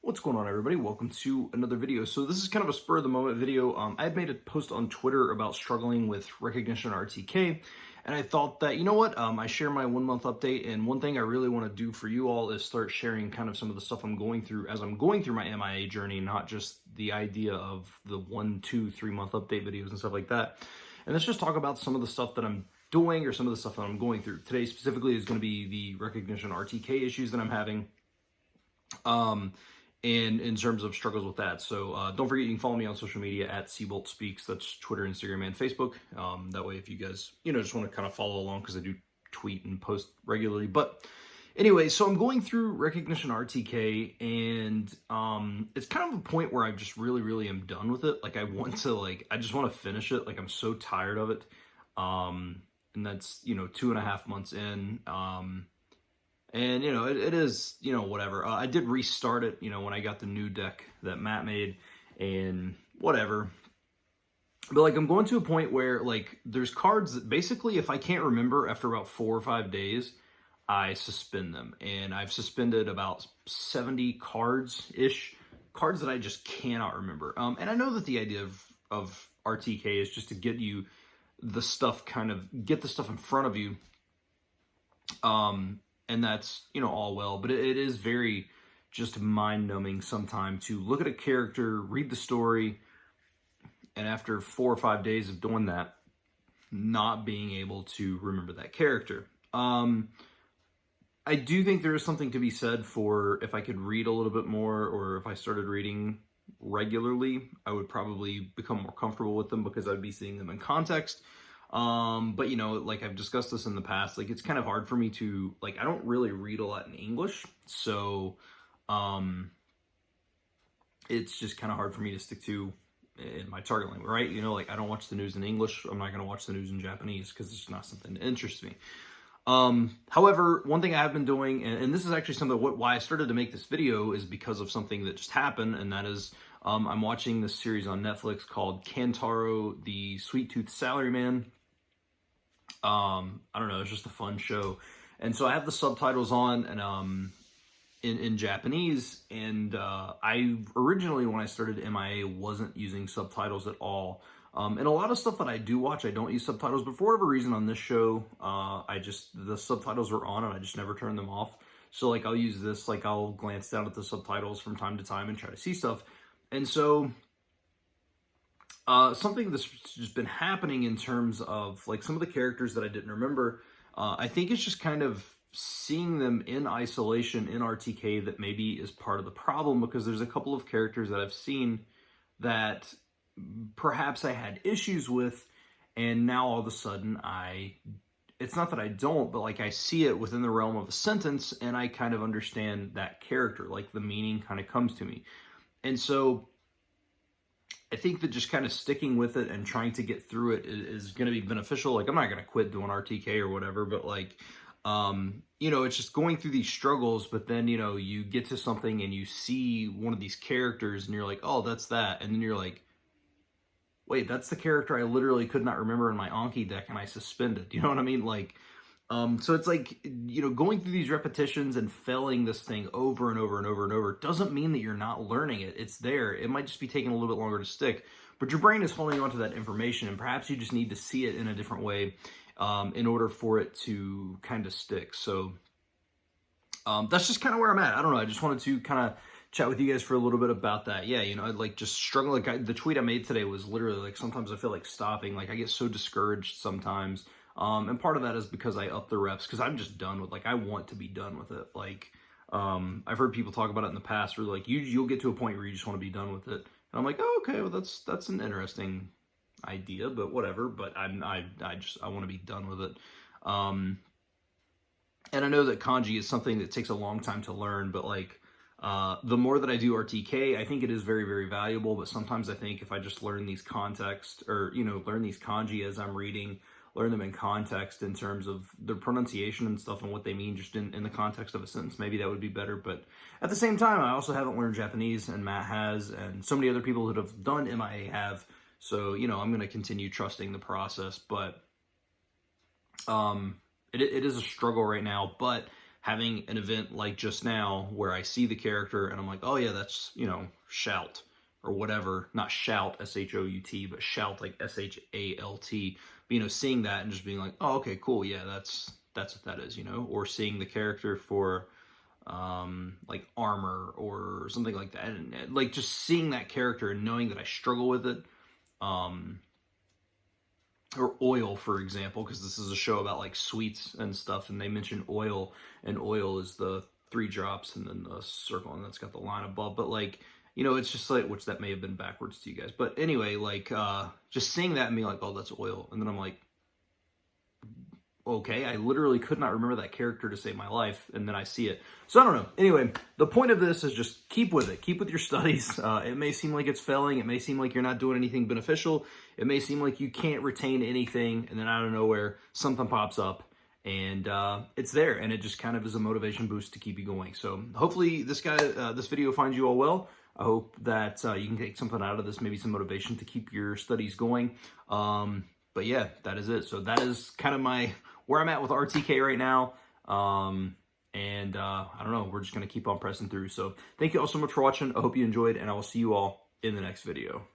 What's going on, everybody? Welcome to another video. So this is kind of a spur of the moment video. I had made a post on Twitter about struggling with recognition RTK, and I thought that, you know what, I share my 1 month update, and one thing I really want to do for you all is start sharing kind of some of the stuff I'm going through as I'm going through my MIA journey, not just the idea of the 1, 2, 3 month update videos and stuff like that. And let's just talk about some of the stuff that I'm doing or some of the stuff that I'm going through. Today specifically is going to be the recognition RTK issues that I'm having. And in terms of struggles with that. So don't forget, you can follow me on social media at Seabolt Speaks. That's Twitter, Instagram, and Facebook. That way, if you guys, just want to kind of follow along, because I do tweet and post regularly. But anyway, so I'm going through recognition RTK, and it's kind of a point where I just really am done with it. Like, I just want to finish it. Like, I'm so tired of it. And that's, 2.5 months in. And, it is, whatever. I did restart it, when I got the new deck that Matt made and whatever. But, I'm going to a point where, there's cards that basically, if I can't remember after about 4 or 5 days, I suspend them. And I've suspended about 70 cards-ish, cards that I just cannot remember. And I know that the idea of RTK is just to get you the stuff, get the stuff in front of you. And that's, all well, but it is very just mind-numbing sometimes to look at a character, read the story, and after 4 or 5 days of doing that, not being able to remember that character. I do think there is something to be said for if I could read a little bit more, or if I started reading regularly, I would probably become more comfortable with them because I'd be seeing them in context. But I've discussed this in the past, it's kind of hard for me to, I don't really read a lot in English, so, it's just kind of hard for me to stick to in my target language, right? I don't watch the news in English. I'm not going to watch the news in Japanese because it's not something that interests me. However, one thing I have been doing, and this is actually something, why I started to make this video is because of something that just happened, and that is, I'm watching this series on Netflix called Kantaro, the Sweet Tooth Salaryman. I don't know, it's just a fun show. And so I have the subtitles on, and in Japanese, and I originally, when I started MIA, wasn't using subtitles at all. And a lot of stuff that I do watch, I don't use subtitles, but for whatever reason on this show, the subtitles were on and I just never turned them off. So I'll use this, I'll glance down at the subtitles from time to time and try to see stuff. And so something that's just been happening in terms of some of the characters that I didn't remember, I think it's just kind of seeing them in isolation in RTK that maybe is part of the problem, because there's a couple of characters that I've seen that perhaps I had issues with, and now all of a sudden it's not that I don't, but I see it within the realm of a sentence, and I kind of understand that character, the meaning kind of comes to me. And so I think that just kind of sticking with it and trying to get through it is going to be beneficial. I'm not going to quit doing RTK or whatever, but it's just going through these struggles, but then, you get to something and you see one of these characters and you're like, oh, that's that. And then you're like, wait, that's the character I literally could not remember in my Anki deck and I suspended. You know what I mean? So it's going through these repetitions and failing this thing over and over and over and over doesn't mean that you're not learning it. It's there. It might just be taking a little bit longer to stick, but your brain is holding on to that information, and perhaps you just need to see it in a different way in order for it to kind of stick. So that's just kind of where I'm at. I don't know. I just wanted to kind of chat with you guys for a little bit about that. Yeah, I just struggle. The tweet I made today was literally sometimes I feel like stopping. I get so discouraged sometimes. And part of that is because I up the reps, because I'm just done with, I want to be done with it. I've heard people talk about it in the past where you'll get to a point where you just want to be done with it. And I'm like, oh, okay, well, that's an interesting idea, but whatever. But I want to be done with it. And I know that Kanji is something that takes a long time to learn, but the more that I do RTK, I think it is very, very valuable. But sometimes I think if I just learn these context, or, learn these kanji as I'm reading, learn them in context in terms of their pronunciation and stuff and what they mean just in the context of a sentence, maybe that would be better. But at the same time, I also haven't learned Japanese, and Matt has, and so many other people that have done MIA have. So, I'm going to continue trusting the process. But it is a struggle right now. But having an event like just now where I see the character and I'm like, oh yeah, that's, you know, Shout or whatever, not Shout, S-H-O-U-T, but Shout, like S-H-A-L-T. But, you know, seeing that and just being like, oh, okay, cool, yeah, that's what that is, you know, or seeing the character for like Armor or something like that, and like just seeing that character and knowing that I struggle with it, or Oil, for example, because this is a show about like sweets and stuff, and they mention oil, and oil is the 3 drops and then the circle, and that's got the line above. But like, you know, it's just like, which that may have been backwards to you guys, but anyway, like just seeing that and being like, oh, that's oil, and then I'm like, okay, I literally could not remember that character to save my life, and then I see it. So I don't know. Anyway, the point of this is just keep with it. Keep with your studies. It may seem like it's failing. It may seem like you're not doing anything beneficial. It may seem like you can't retain anything, and then out of nowhere, something pops up, and it's there, and it just kind of is a motivation boost to keep you going. So hopefully this video finds you all well. I hope that you can take something out of this, maybe some motivation to keep your studies going. But yeah, that is it. So that is kind of where I'm at with RTK right now. I don't know, we're just going to keep on pressing through. So thank you all so much for watching. I hope you enjoyed, and I will see you all in the next video.